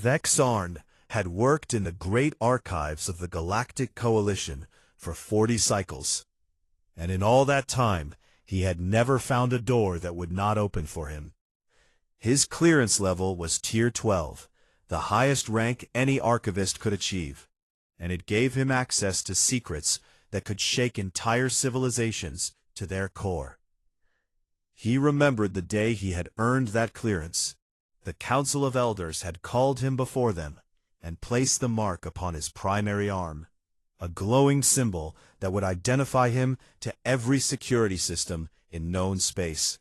Vexarn had worked in the great archives of the Galactic Coalition for 40 cycles, and in all that time he had never found a door that would not open for him. His clearance level was Tier 12, the highest rank any archivist could achieve, and it gave him access to secrets that could shake entire civilizations to their core. He remembered the day he had earned that clearance. The Council of Elders had called him before them and placed the mark upon his primary arm, a glowing symbol that would identify him to every security system in known space.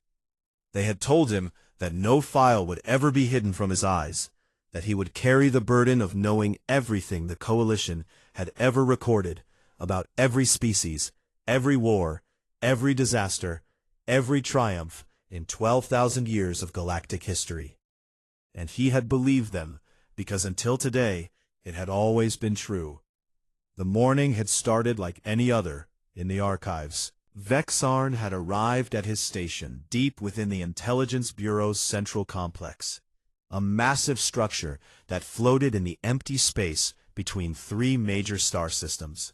They had told him that no file would ever be hidden from his eyes, that he would carry the burden of knowing everything the Coalition had ever recorded about every species, every war, every disaster, every triumph in 12,000 years of galactic history. And he had believed them, because until today it had always been true. The morning had started like any other in the archives. Vexarn had arrived at his station deep within the Intelligence Bureau's central complex, a massive structure that floated in the empty space between 3 major star systems.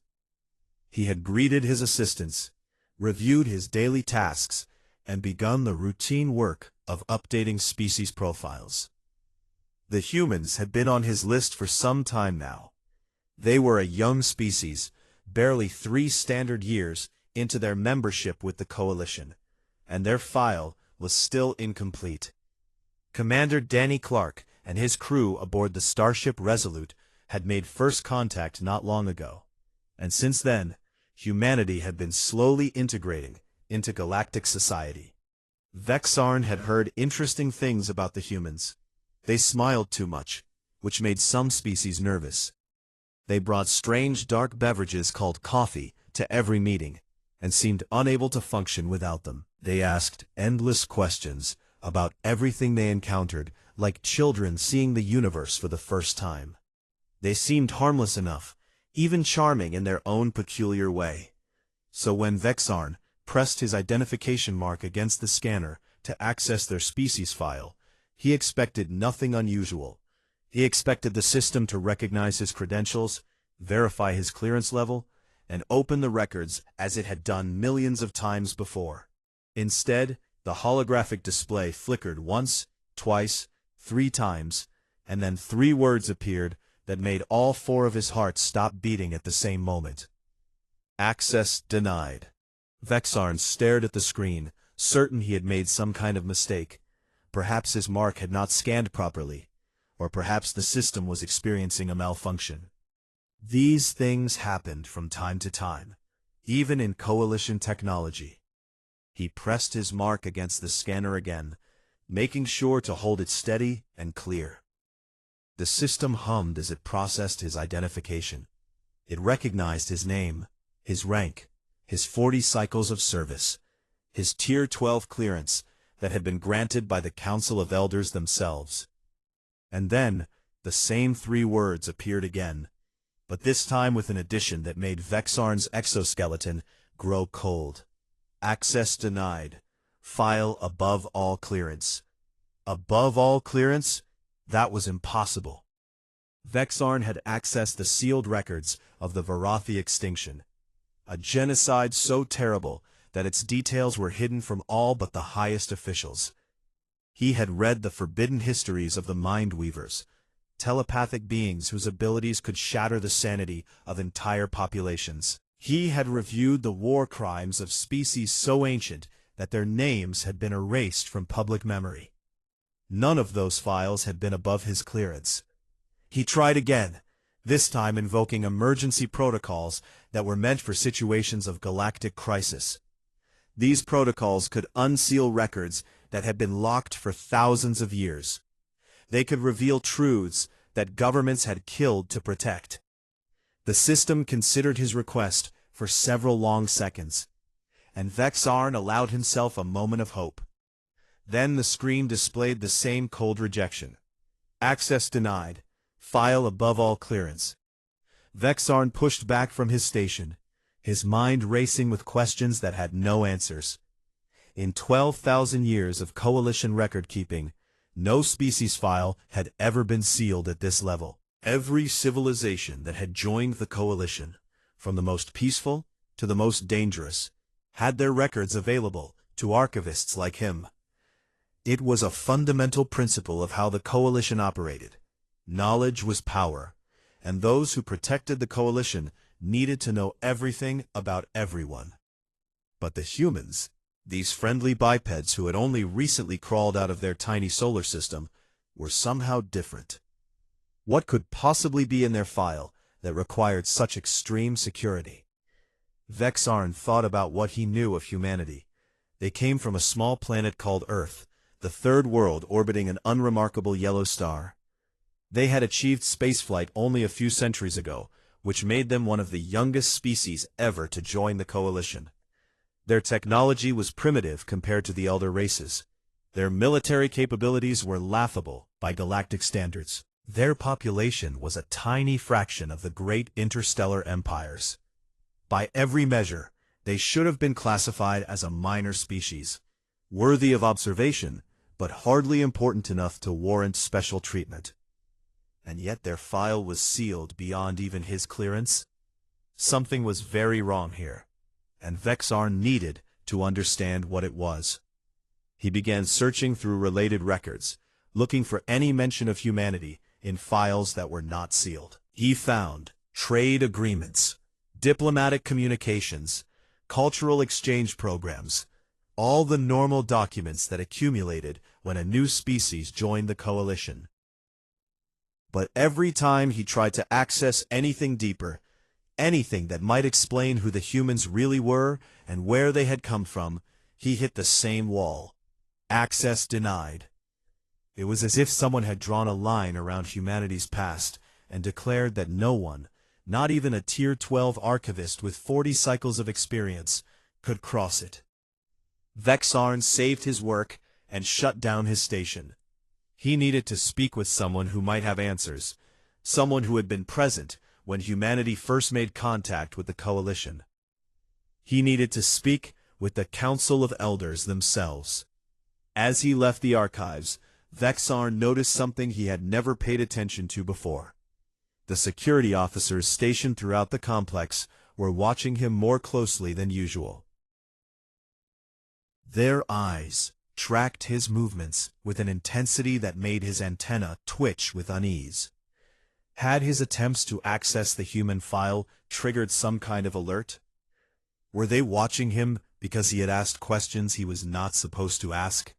He had greeted his assistants, reviewed his daily tasks, and begun the routine work of updating species profiles. The humans had been on his list for some time now. They were a young species, barely 3 standard years into their membership with the Coalition, and their file was still incomplete. Commander Danny Clark and his crew aboard the Starship Resolute had made first contact not long ago, and since then, humanity had been slowly integrating into galactic society. Vexarn had heard interesting things about the humans. They smiled too much, which made some species nervous. They brought strange dark beverages called coffee to every meeting, and seemed unable to function without them. They asked endless questions about everything they encountered, like children seeing the universe for the first time. They seemed harmless enough, even charming in their own peculiar way. So when Vexarn pressed his identification mark against the scanner to access their species file, he expected nothing unusual. He expected the system to recognize his credentials, verify his clearance level, and open the records as it had done millions of times before. Instead, the holographic display flickered once, twice, 3 times, and then 3 words appeared that made all 4 of his hearts stop beating at the same moment. Access denied. Vexarn stared at the screen, certain he had made some kind of mistake. Perhaps his mark had not scanned properly, or perhaps the system was experiencing a malfunction. These things happened from time to time, even in Coalition technology. He pressed his mark against the scanner again, making sure to hold it steady and clear. The system hummed as it processed his identification. It recognized his name, his rank, his 40 cycles of service, his Tier 12 clearance that had been granted by the Council of Elders themselves. And then, the same 3 words appeared again, but this time with an addition that made Vexarn's exoskeleton grow cold. Access denied. File above all clearance. Above all clearance? That was impossible. Vexarn had accessed the sealed records of the Varathi extinction, a genocide so terrible that its details were hidden from all but the highest officials. He had read the forbidden histories of the Mind Weavers, telepathic beings whose abilities could shatter the sanity of entire populations. He had reviewed the war crimes of species so ancient that their names had been erased from public memory. None of those files had been above his clearance. He tried again, this time invoking emergency protocols that were meant for situations of galactic crisis. These protocols could unseal records that had been locked for thousands of years. They could reveal truths that governments had killed to protect. The system considered his request for several long seconds, and Vexarn allowed himself a moment of hope. Then the screen displayed the same cold rejection. Access denied. File above all clearance. Vexarn pushed back from his station, his mind racing with questions that had no answers. In 12,000 years of Coalition record-keeping, No species file had ever been sealed at this level. Every civilization that had joined the coalition, from the most peaceful to the most dangerous, had their records available to archivists like him. It was a fundamental principle of how the coalition operated. Knowledge was power, and those who protected the coalition needed to know everything about everyone. But the humans, these friendly bipeds who had only recently crawled out of their tiny solar system, were somehow different. What could possibly be in their file that required such extreme security? Vexarn thought about what he knew of humanity. They came from a small planet called Earth, the third world orbiting an unremarkable yellow star. They had achieved spaceflight only a few centuries ago, which made them one of the youngest species ever to join the coalition. Their technology was primitive compared to the elder races. Their military capabilities were laughable by galactic standards. Their population was a tiny fraction of the great interstellar empires. By every measure, they should have been classified as a minor species, worthy of observation, but hardly important enough to warrant special treatment. And yet their file was sealed beyond even his clearance. Something was very wrong here, and Vexarn needed to understand what it was. He began searching through related records, looking for any mention of humanity in files that were not sealed. He found trade agreements, diplomatic communications, cultural exchange programs, all the normal documents that accumulated when a new species joined the coalition. But every time he tried to access anything deeper, anything that might explain who the humans really were and where they had come from, he hit the same wall. Access denied. It was as if someone had drawn a line around humanity's past and declared that no one, not even a Tier 12 archivist with 40 cycles of experience, could cross it. Vexarn saved his work and shut down his station. He needed to speak with someone who might have answers, someone who had been present when humanity first made contact with the coalition. He needed to speak with the Council of Elders themselves. As he left the archives, Vexarn noticed something he had never paid attention to before. The security officers stationed throughout the complex were watching him more closely than usual. Their eyes tracked his movements with an intensity that made his antenna twitch with unease. Had his attempts to access the human file triggered some kind of alert? Were they watching him because he had asked questions he was not supposed to ask?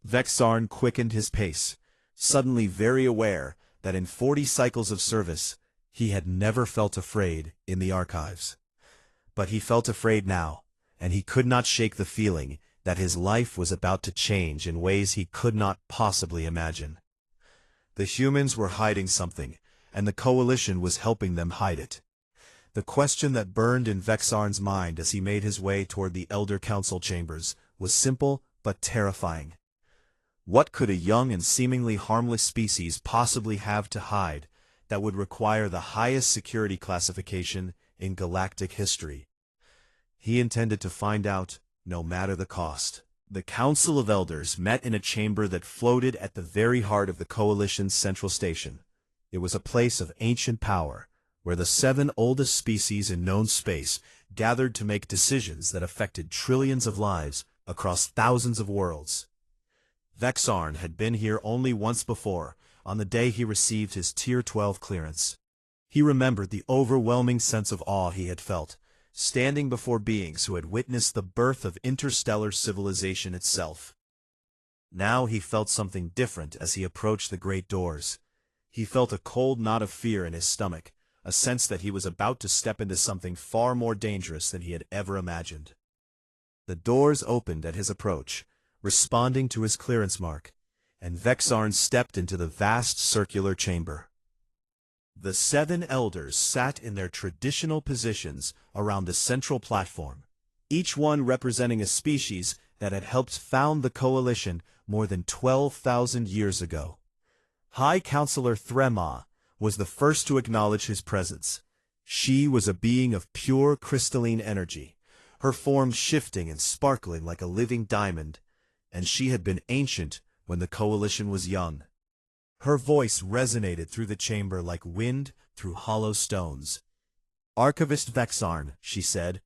Vexarn quickened his pace, suddenly very aware that in 40 cycles of service, he had never felt afraid in the archives. But he felt afraid now, and he could not shake the feeling that his life was about to change in ways he could not possibly imagine. The humans were hiding something, and the coalition was helping them hide it. The question that burned in Vexarn's mind as he made his way toward the Elder Council chambers was simple but terrifying. What could a young and seemingly harmless species possibly have to hide that would require the highest security classification in galactic history? He intended to find out, no matter the cost. The Council of Elders met in a chamber that floated at the very heart of the Coalition's central station. It was a place of ancient power, where the 7 oldest species in known space gathered to make decisions that affected trillions of lives across thousands of worlds. Vexarn had been here only once before, on the day he received his Tier 12 clearance. He remembered the overwhelming sense of awe he had felt, standing before beings who had witnessed the birth of interstellar civilization itself. Now he felt something different as he approached the great doors. He felt a cold knot of fear in his stomach, a sense that he was about to step into something far more dangerous than he had ever imagined. The doors opened at his approach, responding to his clearance mark, and Vexarn stepped into the vast circular chamber. The 7 elders sat in their traditional positions around the central platform, each one representing a species that had helped found the coalition more than 12,000 years ago. High Counselor Threma was the first to acknowledge his presence. She was a being of pure crystalline energy, her form shifting and sparkling like a living diamond, and she had been ancient when the Coalition was young. Her voice resonated through the chamber like wind through hollow stones. "Archivist Vexarn," she said,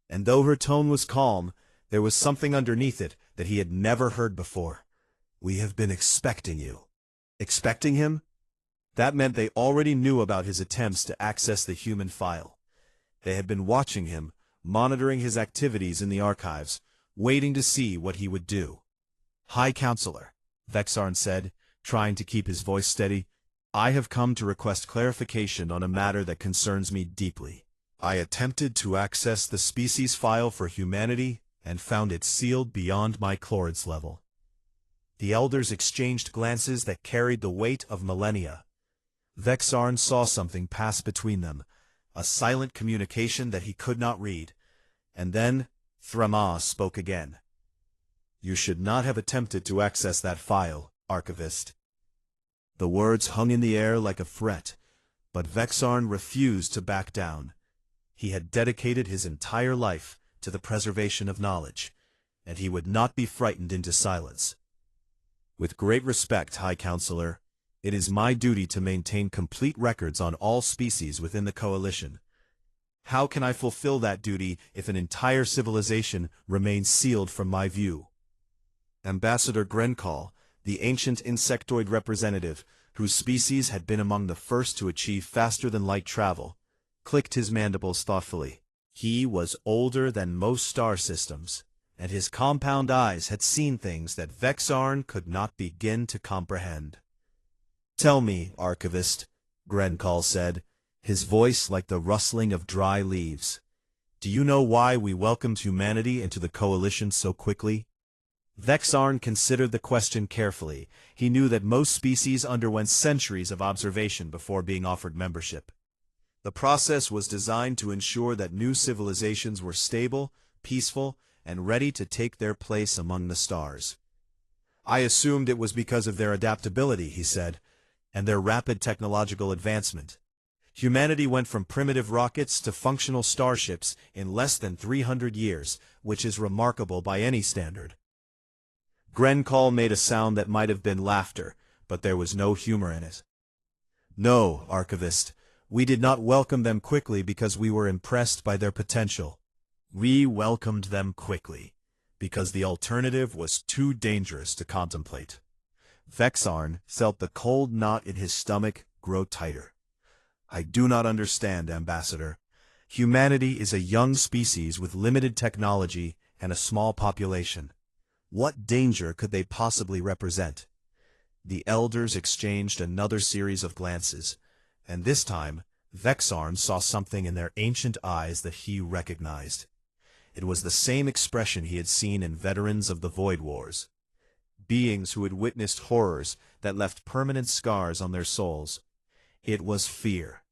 and though her tone was calm, there was something underneath it that he had never heard before. "We have been expecting you." Expecting him? That meant they already knew about his attempts to access the human file. They had been watching him, monitoring his activities in the archives, waiting to see what he would do. "High Counselor," Vexarn said, trying to keep his voice steady, "I have come to request clarification on a matter that concerns me deeply. I attempted to access the species file for humanity and found it sealed beyond my clearance level." The elders exchanged glances that carried the weight of millennia. Vexarn saw something pass between them, a silent communication that he could not read. And then Threma spoke again. "You should not have attempted to access that file, Archivist." The words hung in the air like a threat, but Vexarn refused to back down. He had dedicated his entire life to the preservation of knowledge, and he would not be frightened into silence. "With great respect, High Counselor, it is my duty to maintain complete records on all species within the Coalition. How can I fulfill that duty if an entire civilization remains sealed from my view?" Ambassador Grencall, the ancient insectoid representative, whose species had been among the first to achieve faster-than-light travel, clicked his mandibles thoughtfully. He was older than most star systems, and his compound eyes had seen things that Vexarn could not begin to comprehend. "Tell me, Archivist," Grencall said, his voice like the rustling of dry leaves. "Do you know why we welcomed humanity into the Coalition so quickly?" Vexarn considered the question carefully. He knew that most species underwent centuries of observation before being offered membership. The process was designed to ensure that new civilizations were stable, peaceful, and ready to take their place among the stars. "I assumed it was because of their adaptability," he said, "and their rapid technological advancement. Humanity went from primitive rockets to functional starships in less than 300 years, which is remarkable by any standard." Grencall made a sound that might have been laughter, but there was no humor in it. "No, Archivist, we did not welcome them quickly because we were impressed by their potential. We welcomed them quickly because the alternative was too dangerous to contemplate." Vexarn felt the cold knot in his stomach grow tighter. "I do not understand, Ambassador. Humanity is a young species with limited technology and a small population. What danger could they possibly represent?" The elders exchanged another series of glances, and this time Vexarn saw something in their ancient eyes that he recognized. It was the same expression he had seen in veterans of the Void Wars. Beings who had witnessed horrors that left permanent scars on their souls. It was fear.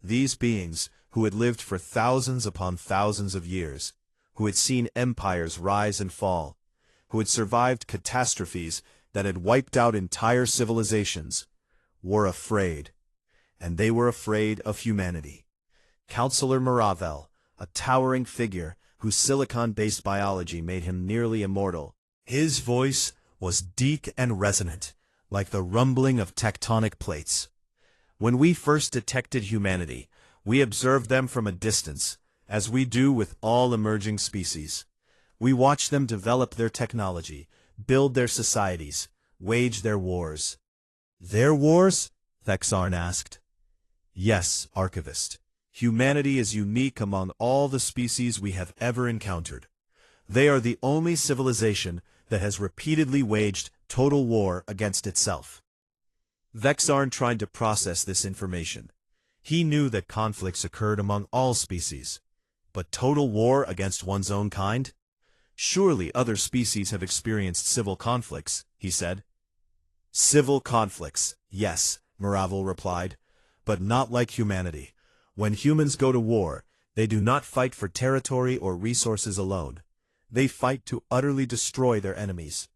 These beings, who had lived for thousands upon thousands of years, who had seen empires rise and fall, who had survived catastrophes that had wiped out entire civilizations, were afraid. And they were afraid of humanity. Counselor Maravel, a towering figure whose silicon-based biology made him nearly immortal. His voice was deep and resonant, like the rumbling of tectonic plates. "When we first detected humanity, we observed them from a distance, as we do with all emerging species. We watched them develop their technology, build their societies, wage their wars." "Their wars?" Vexarn asked. "Yes, Archivist. Humanity is unique among all the species we have ever encountered. They are the only civilization that has repeatedly waged total war against itself." Vexarn tried to process this information. He knew that conflicts occurred among all species. But total war against one's own kind? Surely other species have experienced civil conflicts, he said. "Civil conflicts, yes," Maravel replied, "but not like humanity. When humans go to war, they do not fight for territory or resources alone. They fight to utterly destroy their enemies.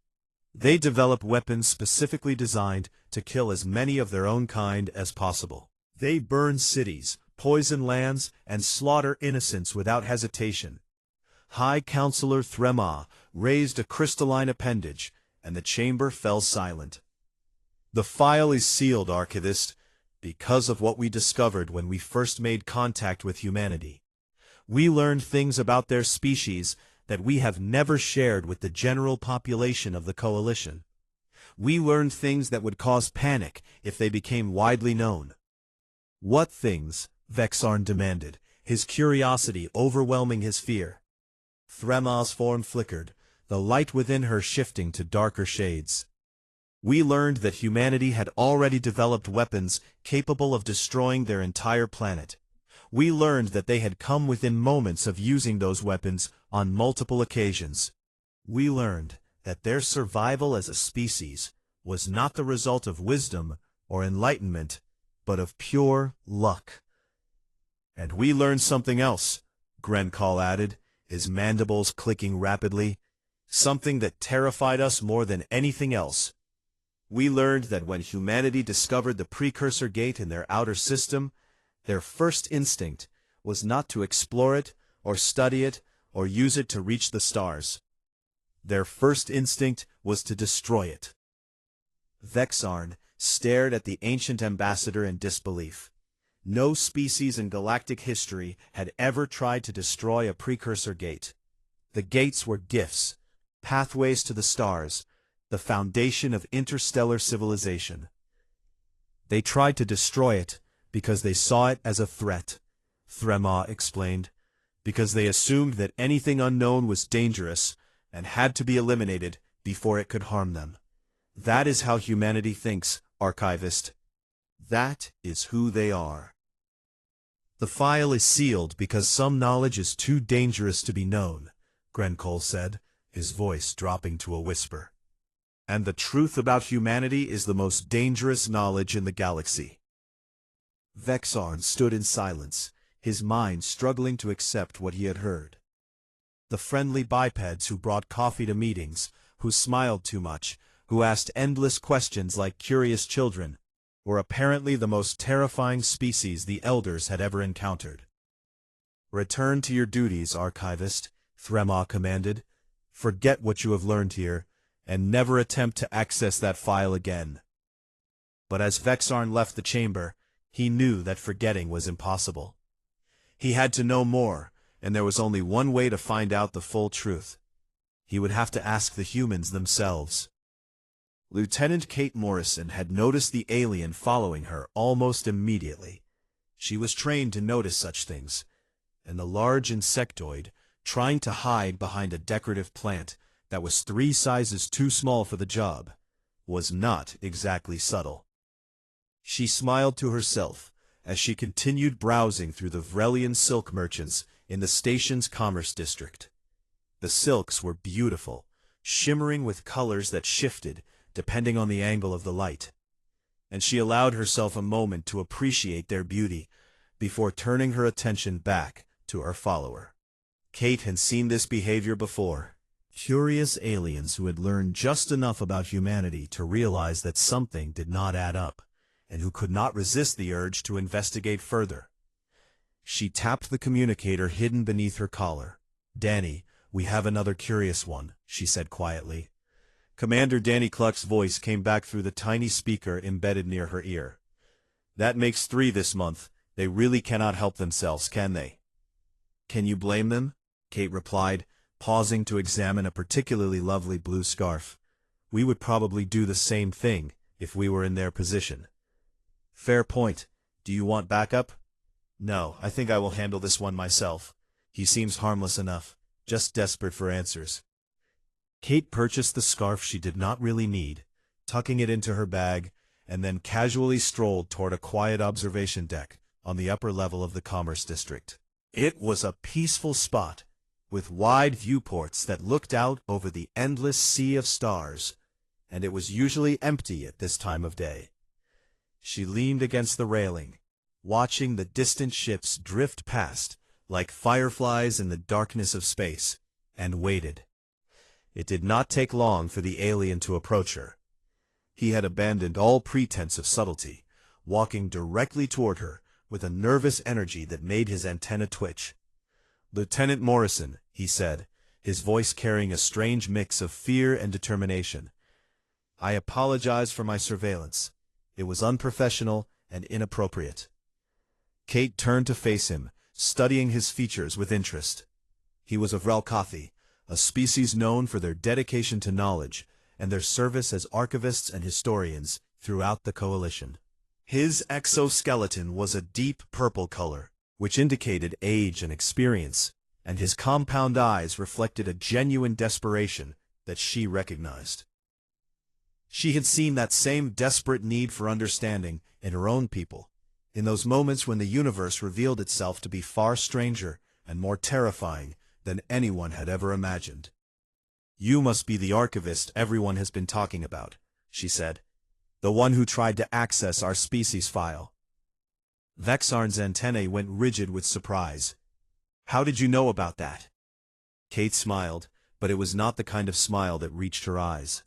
They develop weapons specifically designed to kill as many of their own kind as possible. They burn cities, poison lands, and slaughter innocents without hesitation." High Counselor Threma raised a crystalline appendage, and the chamber fell silent. "The file is sealed, Archivist, because of what we discovered when we first made contact with humanity. We learned things about their species that we have never shared with the general population of the Coalition. We learned things that would cause panic if they became widely known." "What things?" Vexarn demanded, his curiosity overwhelming his fear. Threma's form flickered, the light within her shifting to darker shades. "We learned that humanity had already developed weapons capable of destroying their entire planet. We learned that they had come within moments of using those weapons on multiple occasions. We learned that their survival as a species was not the result of wisdom or enlightenment, but of pure luck." "And we learned something else," Grenkall added, his mandibles clicking rapidly. "Something that terrified us more than anything else. We learned that when humanity discovered the precursor gate in their outer system, their first instinct was not to explore it, or study it, or use it to reach the stars. Their first instinct was to destroy it." Vexarn stared at the ancient ambassador in disbelief. No species in galactic history had ever tried to destroy a precursor gate. The gates were gifts, pathways to the stars, the foundation of interstellar civilization. "They tried to destroy it because they saw it as a threat," Threma explained, "because they assumed that anything unknown was dangerous and had to be eliminated before it could harm them. That is how humanity thinks, Archivist. That is who they are." "The file is sealed because some knowledge is too dangerous to be known," Grenkall said, his voice dropping to a whisper. "And the truth about humanity is the most dangerous knowledge in the galaxy." Vexarn stood in silence, his mind struggling to accept what he had heard. The friendly bipeds who brought coffee to meetings, who smiled too much, who asked endless questions like curious children, were apparently the most terrifying species the Elders had ever encountered. "Return to your duties, Archivist," Threma commanded. "Forget what you have learned here, and never attempt to access that file again." But as Vexarn left the chamber, he knew that forgetting was impossible. He had to know more, and there was only one way to find out the full truth. He would have to ask the humans themselves. Lieutenant Kate Morrison had noticed the alien following her almost immediately. She was trained to notice such things, and the large insectoid, trying to hide behind a decorative plant that was 3 sizes too small for the job, was not exactly subtle. She smiled to herself as she continued browsing through the Vrelian silk merchants in the station's commerce district. The silks were beautiful, shimmering with colors that shifted depending on the angle of the light, and she allowed herself a moment to appreciate their beauty before turning her attention back to her follower. Kate had seen this behavior before. Curious aliens who had learned just enough about humanity to realize that something did not add up, and who could not resist the urge to investigate further. She tapped the communicator hidden beneath her collar. "Danny, we have another curious one," she said quietly. Commander Danny Cluck's voice came back through the tiny speaker embedded near her ear. "That makes 3 this month. They really cannot help themselves, can they?" "Can you blame them?" Kate replied, pausing to examine a particularly lovely blue scarf. "We would probably do the same thing if we were in their position." "Fair point. Do you want backup?" "No, I think I will handle this one myself. He seems harmless enough, just desperate for answers." Kate purchased the scarf she did not really need, tucking it into her bag, and then casually strolled toward a quiet observation deck on the upper level of the commerce district. It was a peaceful spot, with wide viewports that looked out over the endless sea of stars, and it was usually empty at this time of day. She leaned against the railing, watching the distant ships drift past like fireflies in the darkness of space, and waited. It did not take long for the alien to approach her. He had abandoned all pretense of subtlety, walking directly toward her with a nervous energy that made his antenna twitch. "Lieutenant Morrison," he said, his voice carrying a strange mix of fear and determination, I apologize for my surveillance. It was unprofessional and inappropriate. Kate turned to face him, studying his features with interest. He was of Relkathi, a species known for their dedication to knowledge and their service as archivists and historians throughout the Coalition. His exoskeleton was a deep purple color, which indicated age and experience, and his compound eyes reflected a genuine desperation that she recognized. She had seen that same desperate need for understanding in her own people, in those moments when the universe revealed itself to be far stranger and more terrifying than anyone had ever imagined. "You must be the archivist everyone has been talking about," she said. "The one who tried to access our species file." Vexarn's antennae went rigid with surprise. "How did you know about that?" Kate smiled, but it was not the kind of smile that reached her eyes.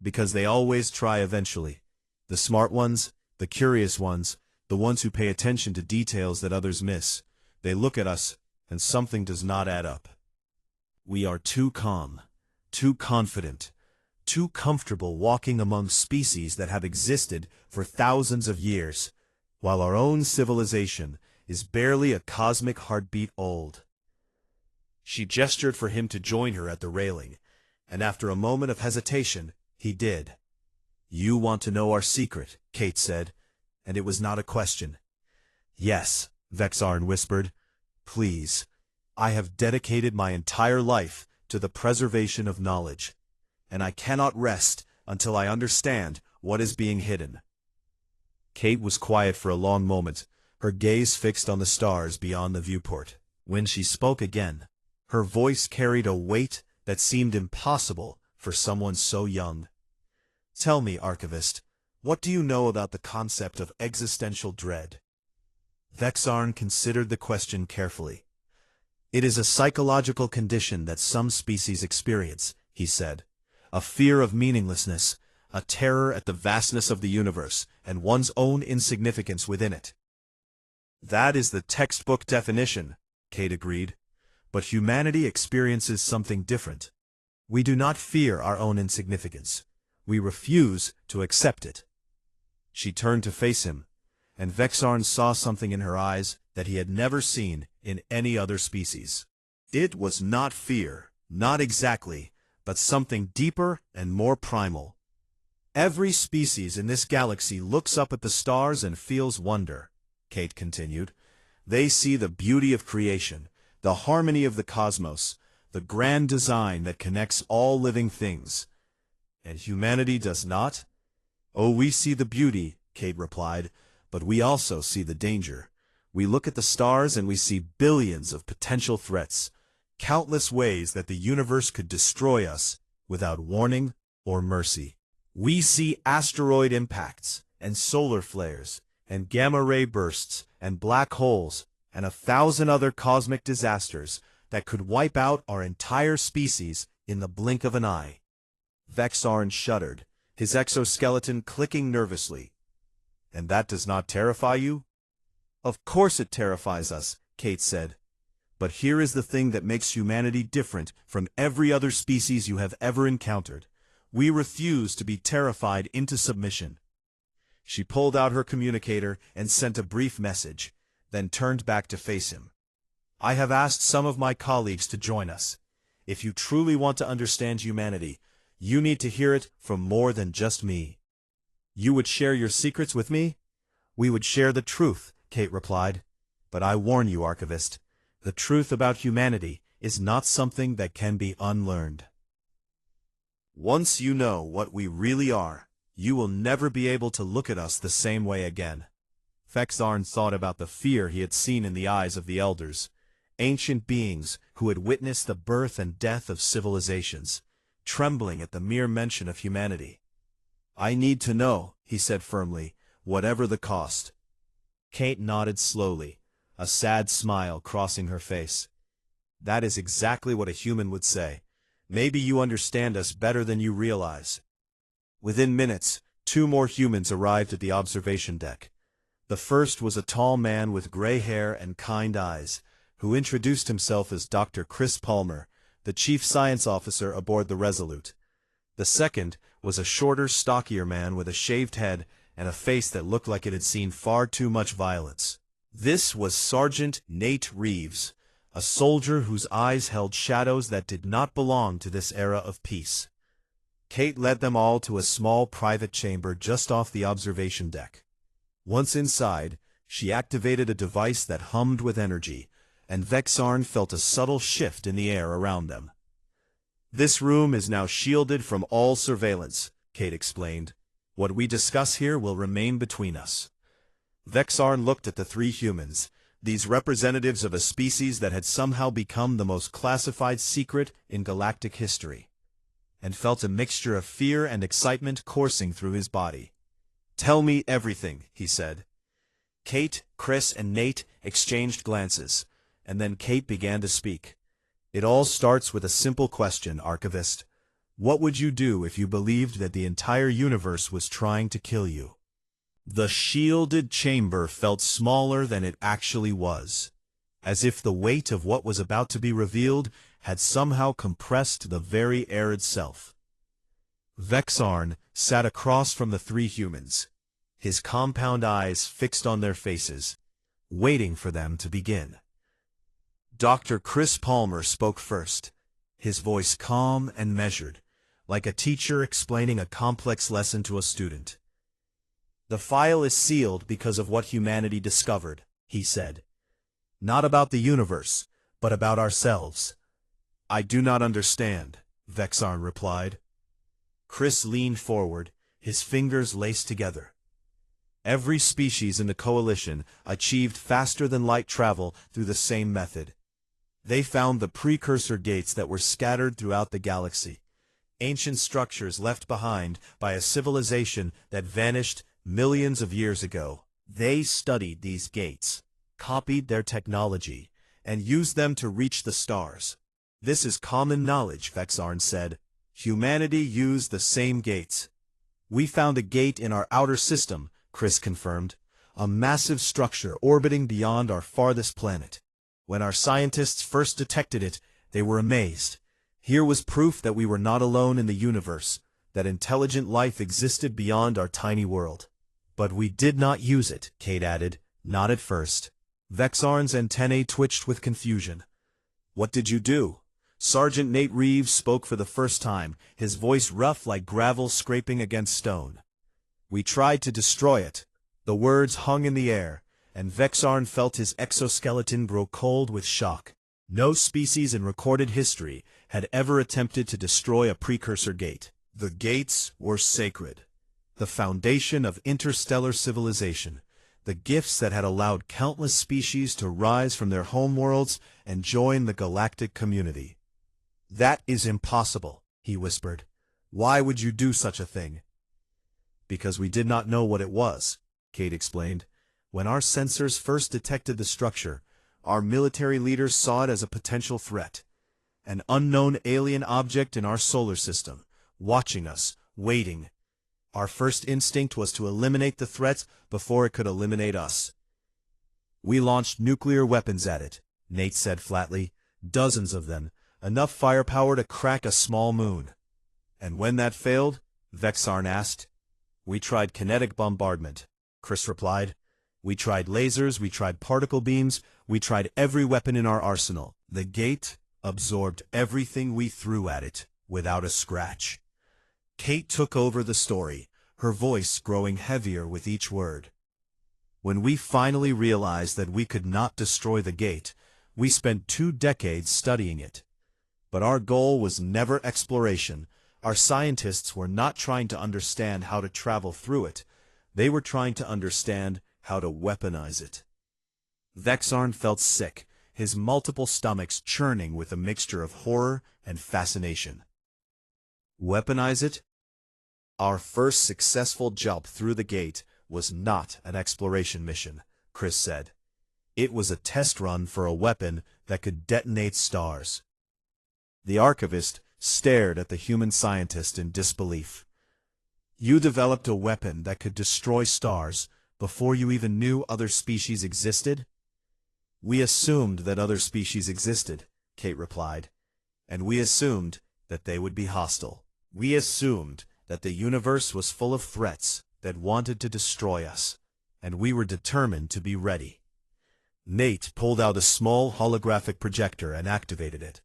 "Because they always try eventually. The smart ones, the curious ones, the ones who pay attention to details that others miss. They look at us, and something does not add up. We are too calm, too confident, too comfortable walking among species that have existed for thousands of years, while our own civilization is barely a cosmic heartbeat old." She gestured for him to join her at the railing, and after a moment of hesitation, he did. "You want to know our secret," Kate said, and it was not a question. "Yes," Vexarn whispered. "Please. I have dedicated my entire life to the preservation of knowledge, and I cannot rest until I understand what is being hidden." Kate was quiet for a long moment, her gaze fixed on the stars beyond the viewport. When she spoke again, her voice carried a weight that seemed impossible for someone so young. "Tell me, Archivist, what do you know about the concept of existential dread?" Vexarn considered the question carefully. "It is a psychological condition that some species experience," he said. "A fear of meaninglessness, a terror at the vastness of the universe and one's own insignificance within it." "That is the textbook definition," Kate agreed. "But humanity experiences something different. We do not fear our own insignificance. We refuse to accept it." She turned to face him, and Vexarn saw something in her eyes that he had never seen in any other species. It was not fear, not exactly, but something deeper and more primal. "Every species in this galaxy looks up at the stars and feels wonder," Kate continued. "They see the beauty of creation, the harmony of the cosmos, the grand design that connects all living things. And humanity does not?" "Oh, we see the beauty," Kate replied, "but we also see the danger. We look at the stars and we see billions of potential threats, countless ways that the universe could destroy us without warning or mercy. We see asteroid impacts, and solar flares, and gamma-ray bursts, and black holes, and 1,000 other cosmic disasters that could wipe out our entire species in the blink of an eye." Vexarn shuddered, his exoskeleton clicking nervously. "And that does not terrify you?" "Of course it terrifies us," Kate said. "But here is the thing that makes humanity different from every other species you have ever encountered. We refuse to be terrified into submission." She pulled out her communicator and sent a brief message, then turned back to face him. "I have asked some of my colleagues to join us. If you truly want to understand humanity, you need to hear it from more than just me." "You would share your secrets with me?" "We would share the truth," Kate replied. "But I warn you, Archivist, the truth about humanity is not something that can be unlearned. Once you know what we really are, you will never be able to look at us the same way again." Vexarn thought about the fear he had seen in the eyes of the elders, ancient beings who had witnessed the birth and death of civilizations, trembling at the mere mention of humanity. "I need to know," he said firmly, "whatever the cost." Kate nodded slowly, a sad smile crossing her face. "That is exactly what a human would say. Maybe you understand us better than you realize." Within minutes, 2 more humans arrived at the observation deck. The first was a tall man with gray hair and kind eyes, who introduced himself as Dr. Chris Palmer, the chief science officer aboard the Resolute. The second was a shorter, stockier man with a shaved head and a face that looked like it had seen far too much violence. This was Sergeant Nate Reeves, a soldier whose eyes held shadows that did not belong to this era of peace. Kate led them all to a small private chamber just off the observation deck. Once inside, she activated a device that hummed with energy, and Vexarn felt a subtle shift in the air around them. "This room is now shielded from all surveillance," Kate explained. "What we discuss here will remain between us." Vexarn looked at the three humans, these representatives of a species that had somehow become the most classified secret in galactic history, and felt a mixture of fear and excitement coursing through his body. "Tell me everything," he said. Kate, Chris, and Nate exchanged glances, and then Kate began to speak. "It all starts with a simple question, Archivist. What would you do if you believed that the entire universe was trying to kill you?" The shielded chamber felt smaller than it actually was, as if the weight of what was about to be revealed had somehow compressed the very air itself. Vexarn sat across from the three humans, his compound eyes fixed on their faces, waiting for them to begin. Dr. Chris Palmer spoke first, his voice calm and measured, like a teacher explaining a complex lesson to a student. "The file is sealed because of what humanity discovered," he said. "Not about the universe, but about ourselves." "I do not understand," Vexarn replied. Chris leaned forward, his fingers laced together. "Every species in the Coalition achieved faster-than-light travel through the same method. They found the precursor gates that were scattered throughout the galaxy, ancient structures left behind by a civilization that vanished millions of years ago. They studied these gates, copied their technology, and used them to reach the stars. This is common knowledge," Vexarn said. "Humanity used the same gates." "We found a gate in our outer system," Chris confirmed, "a massive structure orbiting beyond our farthest planet. When our scientists first detected it, they were amazed. Here was proof that we were not alone in the universe, that intelligent life existed beyond our tiny world. But we did not use it," Kate added. "Not at first." Vexarn's antennae twitched with confusion. "What did you do?" Sergeant Nate Reeves spoke for the first time, his voice rough like gravel scraping against stone. "We tried to destroy it." The words hung in the air, and Vexarn felt his exoskeleton grow cold with shock. No species in recorded history had ever attempted to destroy a precursor gate. The gates were sacred, the foundation of interstellar civilization, the gifts that had allowed countless species to rise from their homeworlds and join the galactic community. "That is impossible," he whispered. "Why would you do such a thing?" "Because we did not know what it was," Kate explained. "When our sensors first detected the structure, our military leaders saw it as a potential threat. An unknown alien object in our solar system, watching us, waiting. Our first instinct was to eliminate the threat before it could eliminate us. We launched nuclear weapons at it," Nate said flatly. "Dozens of them, enough firepower to crack a small moon." "And when that failed?" Vexarn asked. "We tried kinetic bombardment," Chris replied. "We tried lasers, we tried particle beams, we tried every weapon in our arsenal. The gate absorbed everything we threw at it, without a scratch." Kate took over the story, her voice growing heavier with each word. "When we finally realized that we could not destroy the gate, we spent 2 decades studying it. But our goal was never exploration. Our scientists were not trying to understand how to travel through it. They were trying to understand how to weaponize it." Vexarn felt sick, his multiple stomachs churning with a mixture of horror and fascination. "Weaponize it?" "Our first successful jump through the gate was not an exploration mission," Chris said. "It was a test run for a weapon that could detonate stars." The archivist stared at the human scientist in disbelief. "You developed a weapon that could destroy stars before you even knew other species existed?" "We assumed that other species existed," Kate replied. "And we assumed that they would be hostile." We assumed that the universe was full of threats that wanted to destroy us, and we were determined to be ready. Nate pulled out a small holographic projector and activated it.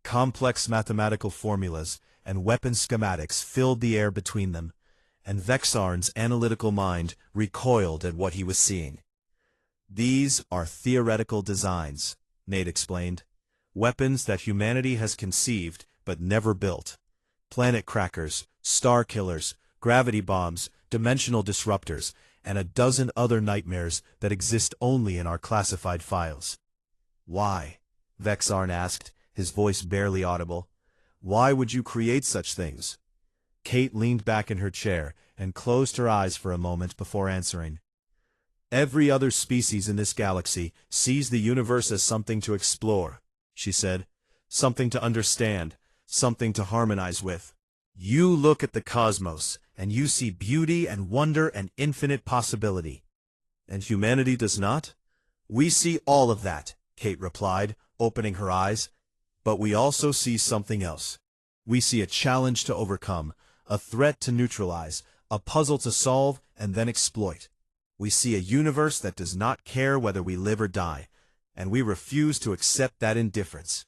Complex mathematical formulas and weapon schematics filled the air between them, and Vexarn's analytical mind recoiled at what he was seeing. "These are theoretical designs," Nate explained. "Weapons that humanity has conceived but never built. Planet crackers, star killers, gravity bombs, dimensional disruptors, and a dozen other nightmares that exist only in our classified files." "Why?" Vexarn asked, his voice barely audible. "Why would you create such things?" Kate leaned back in her chair and closed her eyes for a moment before answering. "Every other species in this galaxy sees the universe as something to explore," she said. "Something to understand, something to harmonize with. You look at the cosmos, and you see beauty and wonder and infinite possibility. And humanity does not?" "We see all of that," Kate replied, opening her eyes. "But we also see something else. We see a challenge to overcome, a threat to neutralize, a puzzle to solve and then exploit. We see a universe that does not care whether we live or die, and we refuse to accept that indifference."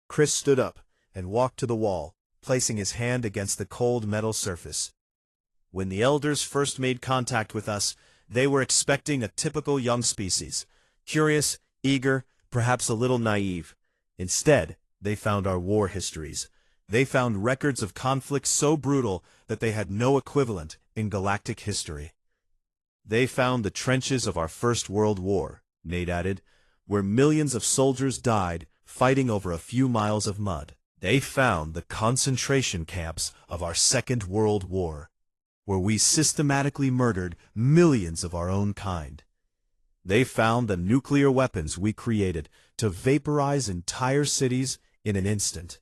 Chris stood up and walked to the wall, placing his hand against the cold metal surface. "When the elders first made contact with us, they were expecting a typical young species, curious, eager, perhaps a little naive. Instead, they found our war histories. They found records of conflicts so brutal that they had no equivalent in galactic history. They found the trenches of our First World War," Nate added, "where millions of soldiers died fighting over a few miles of mud. They found the concentration camps of our Second World War, where we systematically murdered millions of our own kind. They found the nuclear weapons we created to vaporize entire cities in an instant."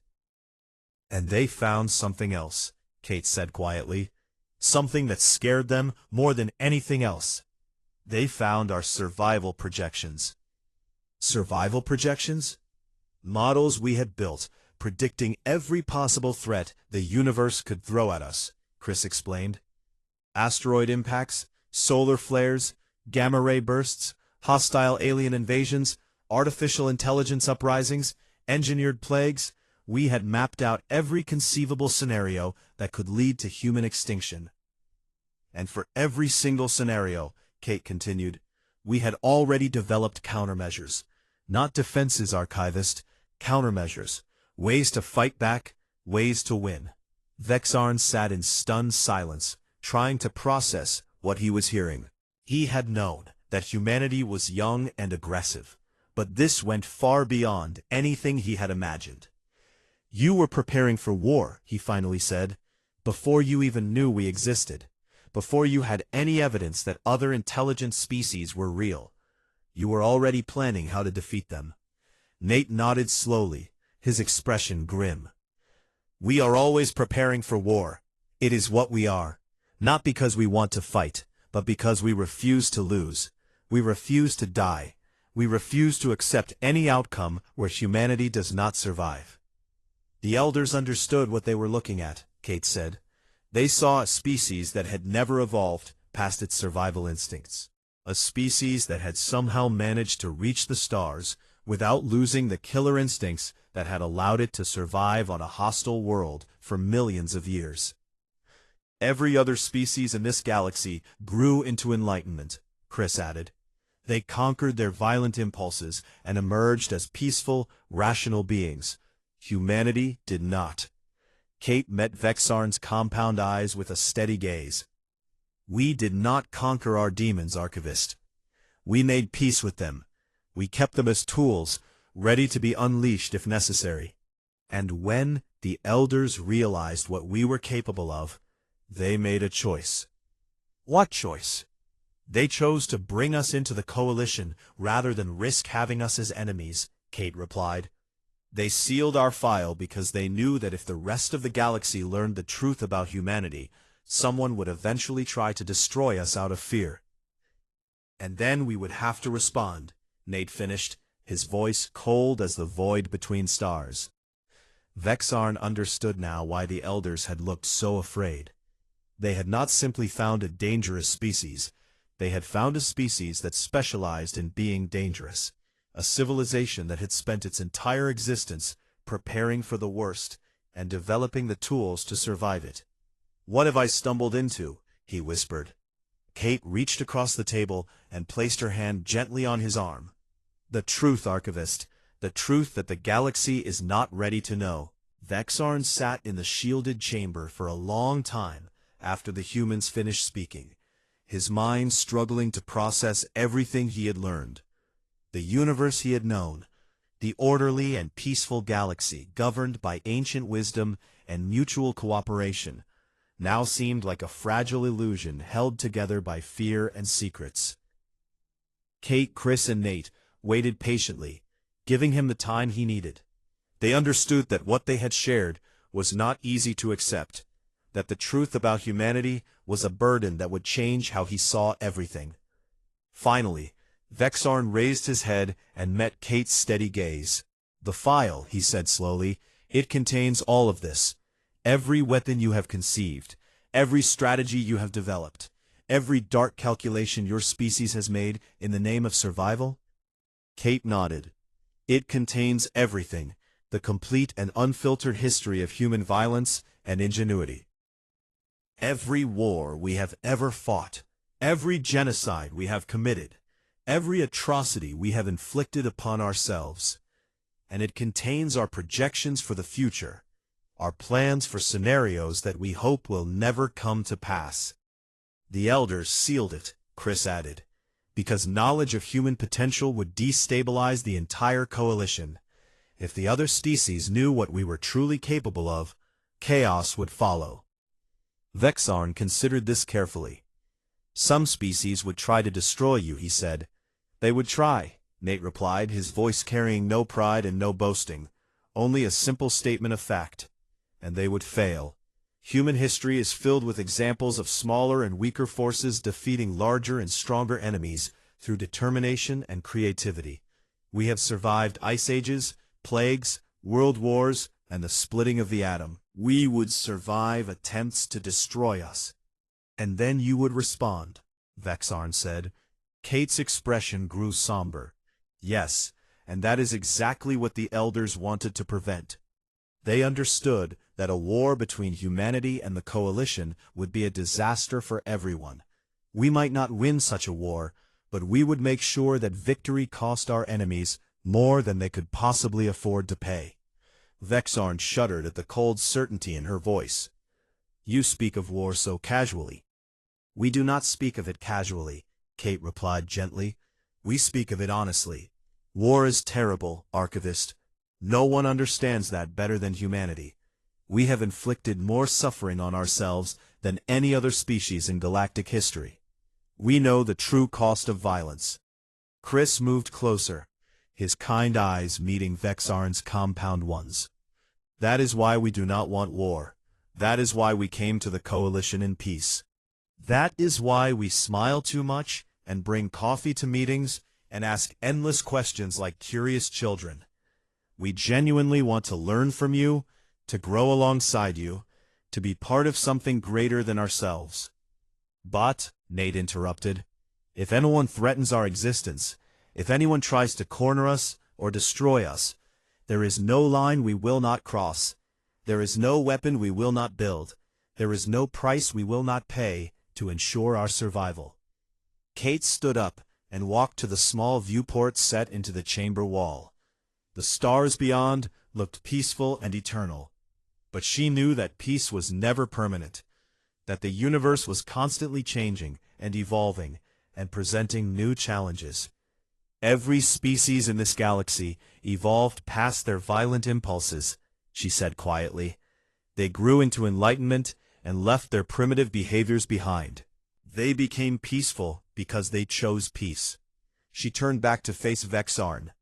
"And they found something else," Kate said quietly. "Something that scared them more than anything else. They found our survival projections." "Survival projections?" "Models we had built, predicting every possible threat the universe could throw at us," Chris explained. "Asteroid impacts, solar flares, gamma-ray bursts, hostile alien invasions, artificial intelligence uprisings, engineered plagues. We had mapped out every conceivable scenario that could lead to human extinction. And for every single scenario," Kate continued, "we had already developed countermeasures. Not defenses, Archivist, countermeasures. Ways to fight back, ways to win." Vexarn sat in stunned silence, trying to process what he was hearing. He had known that humanity was young and aggressive, but this went far beyond anything he had imagined. "You were preparing for war," he finally said, "before you even knew we existed, before you had any evidence that other intelligent species were real. You were already planning how to defeat them." Nate nodded slowly, his expression grim. "We are always preparing for war. It is what we are. Not because we want to fight, but because we refuse to lose. We refuse to die. We refuse to accept any outcome where humanity does not survive." "The elders understood what they were looking at," Kate said. "They saw a species that had never evolved past its survival instincts. A species that had somehow managed to reach the stars without losing the killer instincts that had allowed it to survive on a hostile world for millions of years. Every other species in this galaxy grew into enlightenment," Chris added. "They conquered their violent impulses and emerged as peaceful, rational beings. Humanity did not." Kate met Vexarn's compound eyes with a steady gaze. "We did not conquer our demons, Archivist. We made peace with them. We kept them as tools, ready to be unleashed if necessary. And when the elders realized what we were capable of, they made a choice." "What choice?" "They chose to bring us into the coalition rather than risk having us as enemies," Kate replied. "They sealed our file because they knew that if the rest of the galaxy learned the truth about humanity, someone would eventually try to destroy us out of fear. And then we would have to respond," Nate finished, his voice cold as the void between stars. Vexarn understood now why the elders had looked so afraid. They had not simply found a dangerous species, they had found a species that specialized in being dangerous, a civilization that had spent its entire existence preparing for the worst and developing the tools to survive it. "What have I stumbled into?" he whispered. Kate reached across the table and placed her hand gently on his arm. "The truth, Archivist, the truth that the galaxy is not ready to know." Vexarn sat in the shielded chamber for a long time after the humans finished speaking, his mind struggling to process everything he had learned. The universe he had known, the orderly and peaceful galaxy governed by ancient wisdom and mutual cooperation, now seemed like a fragile illusion held together by fear and secrets. Kate, Chris, and Nate waited patiently, giving him the time he needed. They understood that what they had shared was not easy to accept, that the truth about humanity was a burden that would change how he saw everything. Finally, Vexarn raised his head and met Kate's steady gaze. "The file," he said slowly, "it contains all of this. Every weapon you have conceived, every strategy you have developed, every dark calculation your species has made in the name of survival?" Kate nodded. "It contains everything, the complete and unfiltered history of human violence and ingenuity. Every war we have ever fought, every genocide we have committed, every atrocity we have inflicted upon ourselves. And it contains our projections for the future, our plans for scenarios that we hope will never come to pass." "The elders sealed it," Chris added, "because knowledge of human potential would destabilize the entire coalition. If the other species knew what we were truly capable of, chaos would follow." Vexarn considered this carefully. "Some species would try to destroy you," he said. "They would try," Nate replied, his voice carrying no pride and no boasting, only a simple statement of fact. "And they would fail. Human history is filled with examples of smaller and weaker forces defeating larger and stronger enemies through determination and creativity. We have survived ice ages, plagues, world wars, and the splitting of the atom. We would survive attempts to destroy us." "And then you would respond," Vexarn said. Kate's expression grew somber. "Yes, and that is exactly what the elders wanted to prevent. They understood that a war between humanity and the coalition would be a disaster for everyone. We might not win such a war, but we would make sure that victory cost our enemies more than they could possibly afford to pay." Vexarn shuddered at the cold certainty in her voice. "You speak of war so casually." "We do not speak of it casually," Kate replied gently. "We speak of it honestly. War is terrible, Archivist. No one understands that better than humanity. We have inflicted more suffering on ourselves than any other species in galactic history. We know the true cost of violence." Chris moved closer, his kind eyes meeting Vexarn's compound ones. "That is why we do not want war. That is why we came to the coalition in peace. That is why we smile too much and bring coffee to meetings and ask endless questions like curious children. We genuinely want to learn from you, to grow alongside you, to be part of something greater than ourselves." "But," Nate interrupted, "if anyone threatens our existence, if anyone tries to corner us or destroy us, there is no line we will not cross. There is no weapon we will not build. There is no price we will not pay to ensure our survival." Kate stood up and walked to the small viewport set into the chamber wall. The stars beyond looked peaceful and eternal. But she knew that peace was never permanent, that the universe was constantly changing and evolving and presenting new challenges. "Every species in this galaxy evolved past their violent impulses," she said quietly. "They grew into enlightenment and left their primitive behaviors behind. They became peaceful because they chose peace." She turned back to face Vexarn.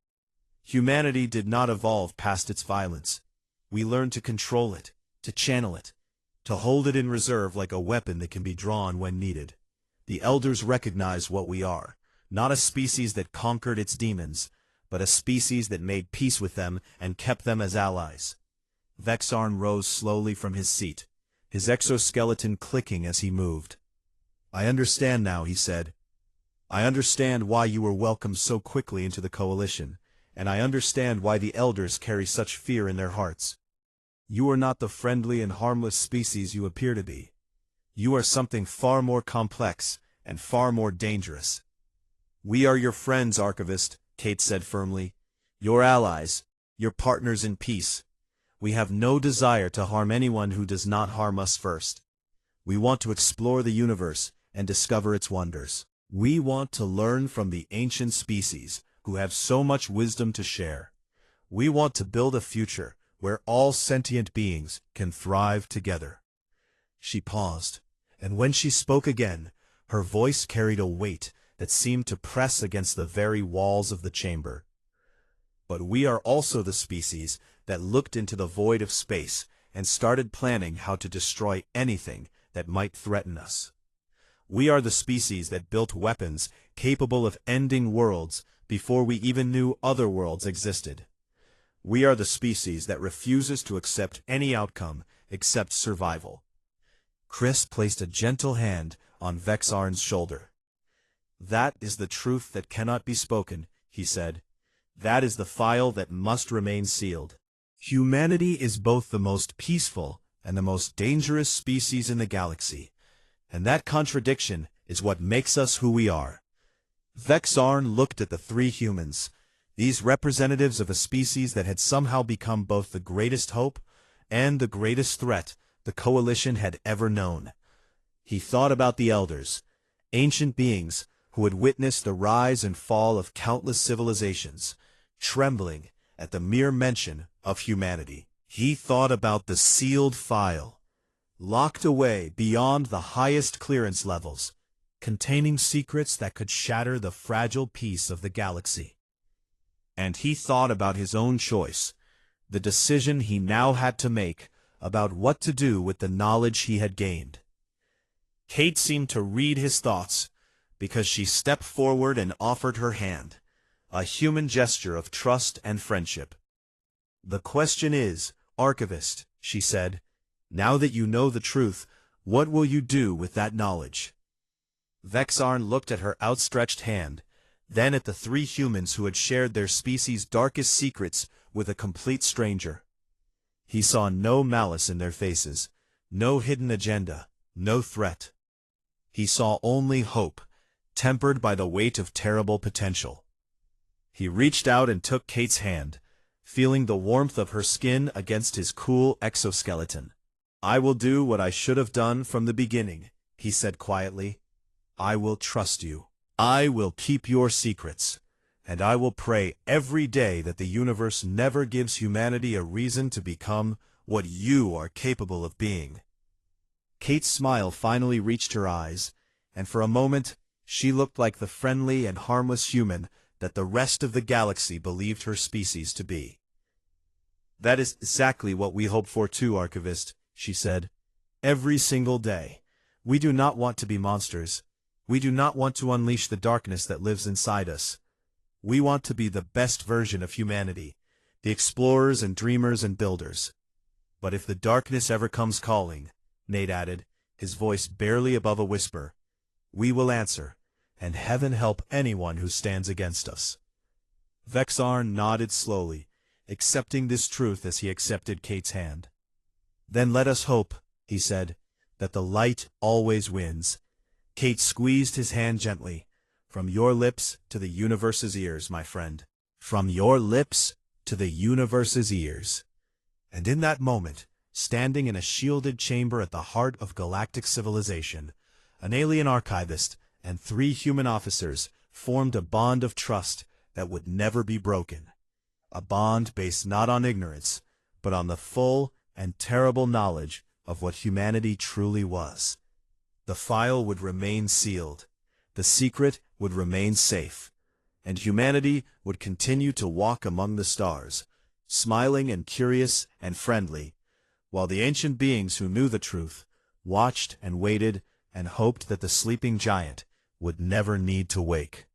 "Humanity did not evolve past its violence. We learned to control it, to channel it, to hold it in reserve like a weapon that can be drawn when needed. The elders recognize what we are, not a species that conquered its demons, but a species that made peace with them and kept them as allies. Vexarn rose slowly from his seat, his exoskeleton clicking as he moved. "I understand now," he said. "I understand why you were welcomed so quickly into the Coalition, and I understand why the Elders carry such fear in their hearts. You are not the friendly and harmless species you appear to be. You are something far more complex and far more dangerous." "We are your friends, Archivist," Kate said firmly. "Your allies, your partners in peace. We have no desire to harm anyone who does not harm us first. We want to explore the universe and discover its wonders. We want to learn from the ancient species who have so much wisdom to share. We want to build a future where all sentient beings can thrive together." She paused, and when she spoke again, her voice carried a weight that seemed to press against the very walls of the chamber. "But we are also the species that looked into the void of space and started planning how to destroy anything that might threaten us. We are the species that built weapons capable of ending worlds before we even knew other worlds existed. We are the species that refuses to accept any outcome except survival." Chris placed a gentle hand on Vexarn's shoulder. "That is the truth that cannot be spoken," he said. "That is the file that must remain sealed. Humanity is both the most peaceful and the most dangerous species in the galaxy, and that contradiction is what makes us who we are." Vexarn looked at the three humans, these representatives of a species that had somehow become both the greatest hope and the greatest threat the Coalition had ever known. He thought about the Elders, ancient beings who had witnessed the rise and fall of countless civilizations, trembling at the mere mention of humanity. He thought about the sealed file, locked away beyond the highest clearance levels, containing secrets that could shatter the fragile peace of the galaxy. And he thought about his own choice, the decision he now had to make about what to do with the knowledge he had gained. Kate seemed to read his thoughts, because she stepped forward and offered her hand, a human gesture of trust and friendship. "The question is, Archivist," she said, "now that you know the truth, what will you do with that knowledge?" Vexarn looked at her outstretched hand, then at the three humans who had shared their species' darkest secrets with a complete stranger. He saw no malice in their faces, no hidden agenda, no threat. He saw only hope, tempered by the weight of terrible potential. He reached out and took Kate's hand, feeling the warmth of her skin against his cool exoskeleton. "I will do what I should have done from the beginning," he said quietly. "I will trust you. I will keep your secrets, and I will pray every day that the universe never gives humanity a reason to become what you are capable of being." Kate's smile finally reached her eyes, and for a moment she looked like the friendly and harmless human that the rest of the galaxy believed her species to be. "That is exactly what we hope for too, Archivist," she said. "Every single day. We do not want to be monsters. We do not want to unleash the darkness that lives inside us. We want to be the best version of humanity, the explorers and dreamers and builders. But if the darkness ever comes calling," Nate added, his voice barely above a whisper, "we will answer, and heaven help anyone who stands against us." Vexarn nodded slowly, accepting this truth as he accepted Kate's hand. "Then let us hope," he said, "that the light always wins." Kate squeezed his hand gently. "From your lips to the universe's ears, my friend. From your lips to the universe's ears." And in that moment, standing in a shielded chamber at the heart of galactic civilization, an alien archivist and three human officers formed a bond of trust that would never be broken. A bond based not on ignorance, but on the full and terrible knowledge of what humanity truly was. The file would remain sealed, the secret would remain safe, and humanity would continue to walk among the stars, smiling and curious and friendly, while the ancient beings who knew the truth watched and waited and hoped that the sleeping giant would never need to wake.